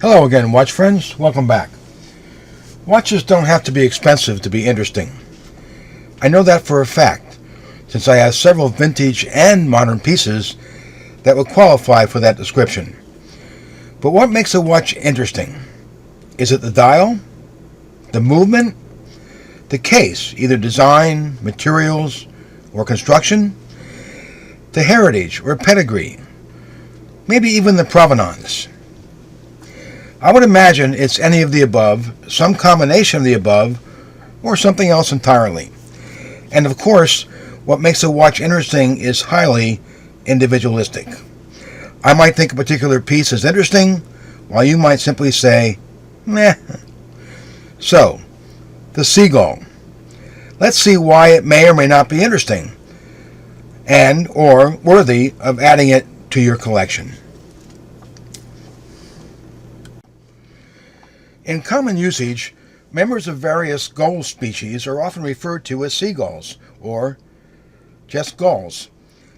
Hello again, watch friends. Welcome back. Watches don't have to be expensive to be interesting. I know that for a fact, since I have several vintage and modern pieces that would qualify for that description. But what makes a watch interesting? Is it the dial? The movement? The case, either design, materials, or construction? The heritage or pedigree? Maybe even the provenance? I would imagine it's any of the above, some combination of the above, or something else entirely. And of course, what makes a watch interesting is highly individualistic. I might think a particular piece is interesting, while you might simply say, meh. So, the Seagull. Let's see why it may or may not be interesting, and or worthy of adding it to your collection. In common usage, members of various gull species are often referred to as seagulls, or just gulls.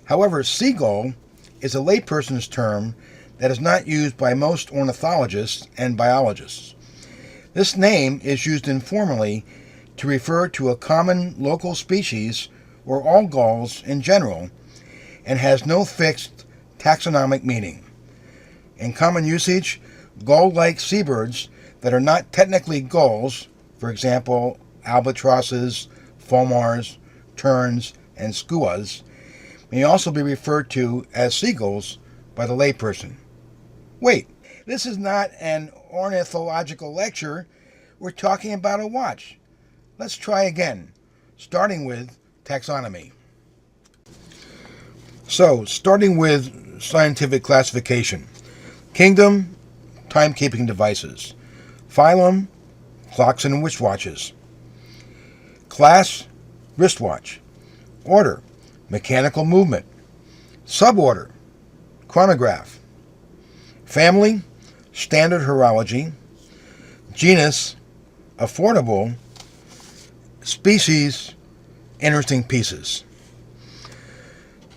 However, seagull is a layperson's term that is not used by most ornithologists and biologists. This name is used informally to refer to a common local species or all gulls in general, and has no fixed taxonomic meaning. In common usage, gull-like seabirds that are not technically gulls, for example, albatrosses, fulmars, terns, and skuas, may also be referred to as seagulls by the layperson. Wait, this is not an ornithological lecture. We're talking about a watch. Let's try again, starting with taxonomy. So, starting with scientific classification. Kingdom, timekeeping devices. Phylum, clocks and wristwatches. Class, wristwatch. Order, mechanical movement. Suborder, chronograph. Family, standard horology. Genus, affordable. Species, interesting pieces.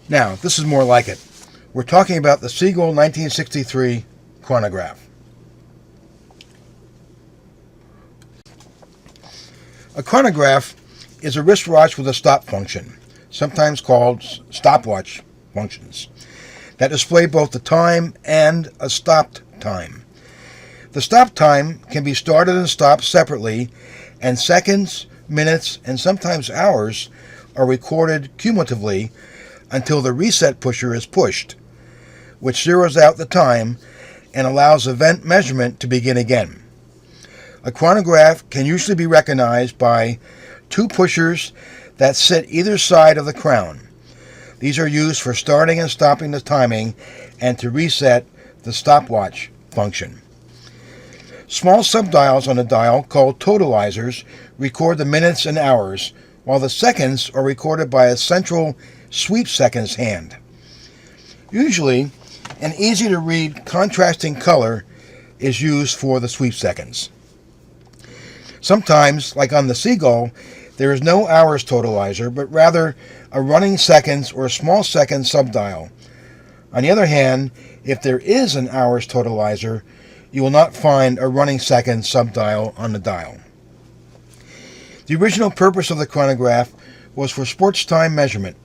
Now, this is more like it. We're talking about the Seagull 1963 chronograph. A chronograph is a wristwatch with a stop function, sometimes called stopwatch functions, that display both the time and a stopped time. The stop time can be started and stopped separately, and seconds, minutes, and sometimes hours are recorded cumulatively until the reset pusher is pushed, which zeroes out the time and allows event measurement to begin again. A chronograph can usually be recognized by two pushers that sit either side of the crown. These are used for starting and stopping the timing and to reset the stopwatch function. Small subdials on the dial, called totalizers, record the minutes and hours, while the seconds are recorded by a central sweep seconds hand. Usually, an easy-to-read contrasting color is used for the sweep seconds. Sometimes, like on the Seagull, there is no hours totalizer, but rather a running seconds or small seconds subdial. On the other hand, if there is an hours totalizer, you will not find a running seconds subdial on the dial. The original purpose of the chronograph was for sports time measurement.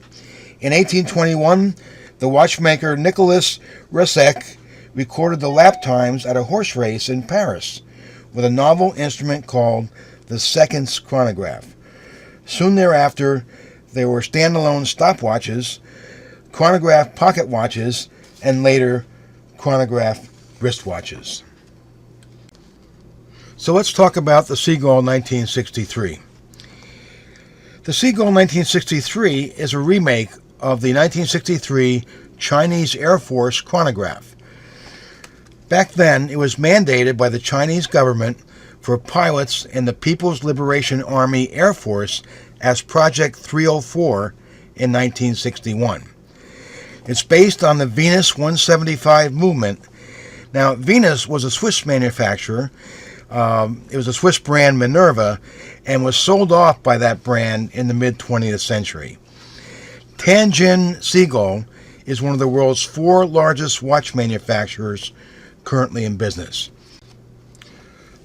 In 1821, the watchmaker Nicolas Ressec recorded the lap times at a horse race in Paris with a novel instrument called the seconds chronograph. Soon thereafter, there were standalone stopwatches, chronograph pocket watches, and later chronograph wristwatches. So let's talk about the Seagull 1963. The Seagull 1963 is a remake of the 1963 Chinese Air Force chronograph. Back then, it was mandated by the Chinese government for pilots in the People's Liberation Army Air Force as Project 304 in 1961. It's based on the Venus 175 movement. Now, Venus was a Swiss manufacturer. It was a Swiss brand, Minerva, and was sold off by that brand in the mid-20th century. Tianjin Seagull is one of the world's 4 largest watch manufacturers currently in business.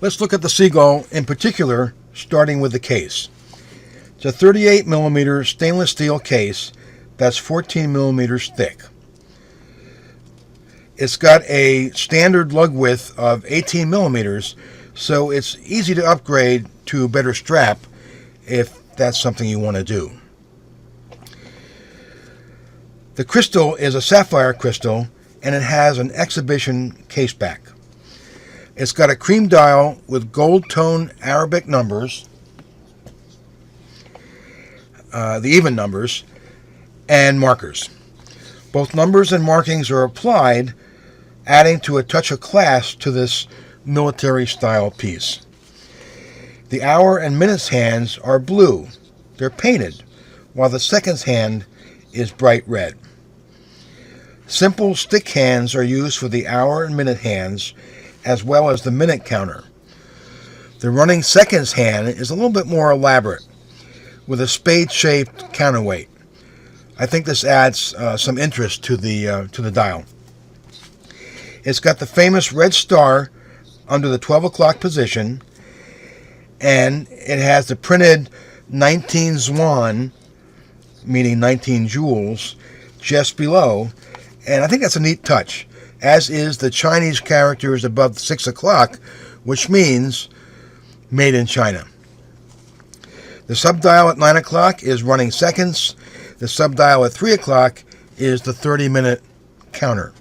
Let's look at the Seagull in particular, starting with the case. It's a 38 millimeter stainless steel case that's 14 millimeters thick. It's got a standard lug width of 18 millimeters, so it's easy to upgrade to a better strap if that's something you want to do. The crystal is a sapphire crystal, and it has an exhibition case back. It's got a cream dial with gold tone Arabic numbers, the even numbers, and markers. Both numbers and markings are applied, adding to a touch of class to this military style piece. The hour and minutes hands are blue. They're painted, while the seconds hand is bright red. Simple stick hands are used for the hour and minute hands, as well as the minute counter. The running seconds hand is a little bit more elaborate, with a spade-shaped counterweight. I think this adds some interest to the dial. It's got the famous red star under the 12 o'clock position, and it has the printed 19 Zwan, meaning 19 joules, just below, and I think that's a neat touch, as is the Chinese characters above 6 o'clock, which means made in China. The subdial at 9 o'clock is running seconds. The subdial at 3 o'clock is the 30-minute counter.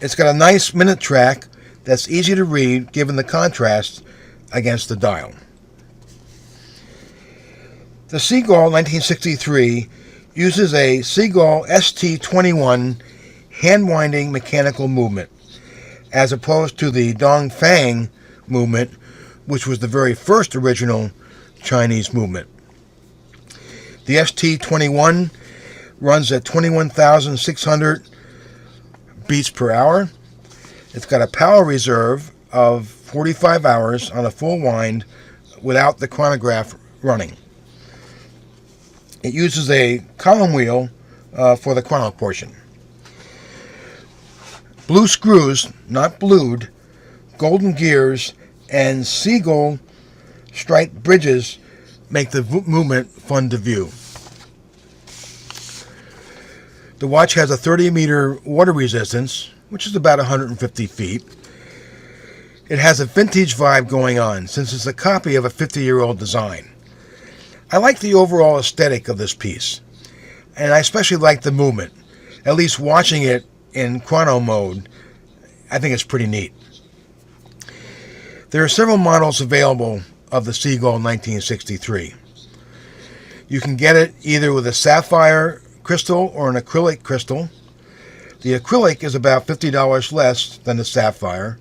It's got a nice minute track that's easy to read given the contrast against the dial. The Seagull 1963 uses a Seagull ST21 hand-winding mechanical movement, as opposed to the Dongfang movement, which was the very first original Chinese movement. The ST21 runs at 21,600 beats per hour. It's got a power reserve of 45 hours on a full wind without the chronograph running. It uses a column wheel for the chrono portion. Blue screws, not blued, golden gears, and Seagull striped bridges make the movement fun to view. The watch has a 30-meter water resistance, which is about 150 feet. It has a vintage vibe going on, since it's a copy of a 50-year-old design. I like the overall aesthetic of this piece, and I especially like the movement. At least watching it in chrono mode, I think it's pretty neat. There are several models available of the Seagull 1963. You can get it either with a sapphire crystal or an acrylic crystal. The acrylic is about $50 less than the sapphire.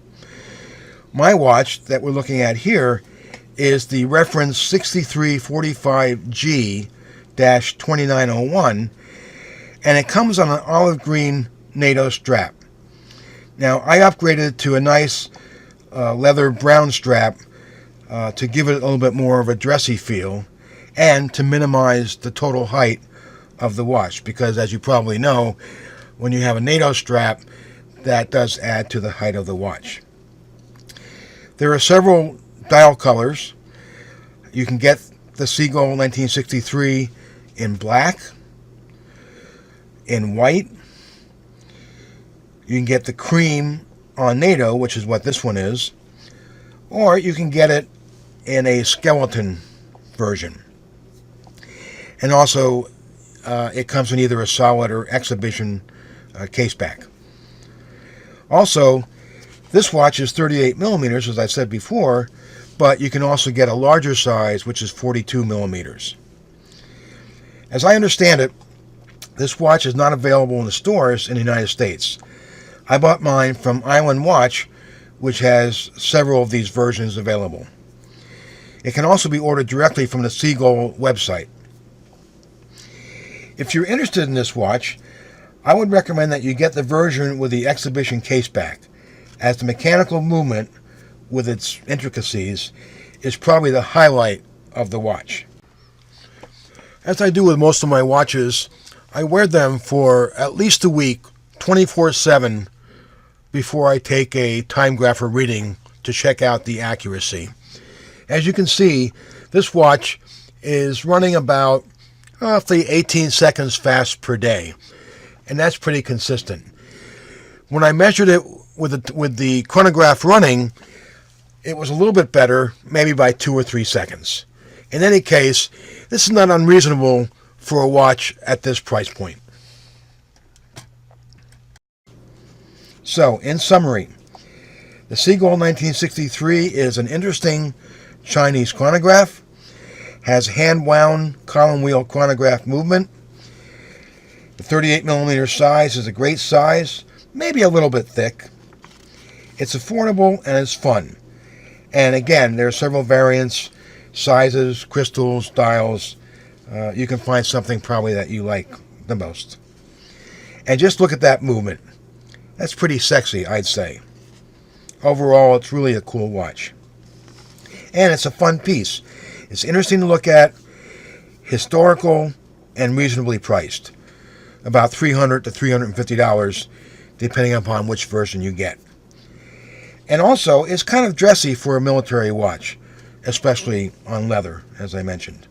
My watch that we're looking at here is the reference 6345G-2901, and it comes on an olive green NATO strap. Now, I upgraded to a nice leather brown strap to give it a little bit more of a dressy feel and to minimize the total height of the watch, because as you probably know, when you have a NATO strap, that does add to the height of the watch. There are several dial colors. You can get the Seagull 1963 in black, in white. You can get the cream on NATO, which is what this one is, or you can get it in a skeleton version. And also, it comes in either a solid or exhibition case back. Also, this watch is 38 millimeters, as I said before, but you can also get a larger size, which is 42 millimeters. As I understand it, this watch is not available in the stores in the United States. I bought mine from Island Watch, which has several of these versions available. It can also be ordered directly from the Seagull website. If you're interested in this watch, I would recommend that you get the version with the exhibition case back, as the mechanical movement with its intricacies is probably the highlight of the watch. As I do with most of my watches, I wear them for at least a week, 24/7, before I take a time grapher reading to check out the accuracy. As you can see, this watch is running about roughly 18 seconds fast per day, and that's pretty consistent. When I measured it with the chronograph running, it was a little bit better, maybe by 2 or 3 seconds. In any case, this is not unreasonable for a watch at this price point. So, in summary, the Seagull 1963 is an interesting Chinese chronograph, has hand-wound column wheel chronograph movement. The 38mm size is a great size, maybe a little bit thick. It's affordable and it's fun. And again, there are several variants, sizes, crystals, dials. You can find something probably that you like the most. And just look at that movement. That's pretty sexy, I'd say. Overall, it's really a cool watch. And it's a fun piece. It's interesting to look at, historical, and reasonably priced. About $300 to $350, depending upon which version you get. And also, it's kind of dressy for a military watch, especially on leather, as I mentioned.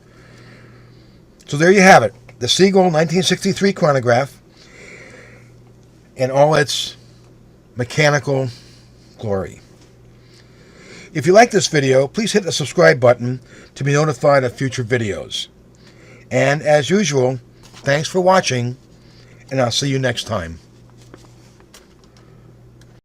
So there you have it, the Seagull 1963 chronograph in all its mechanical glory. If you like this video, please hit the subscribe button to be notified of future videos. And as usual, thanks for watching, and I'll see you next time.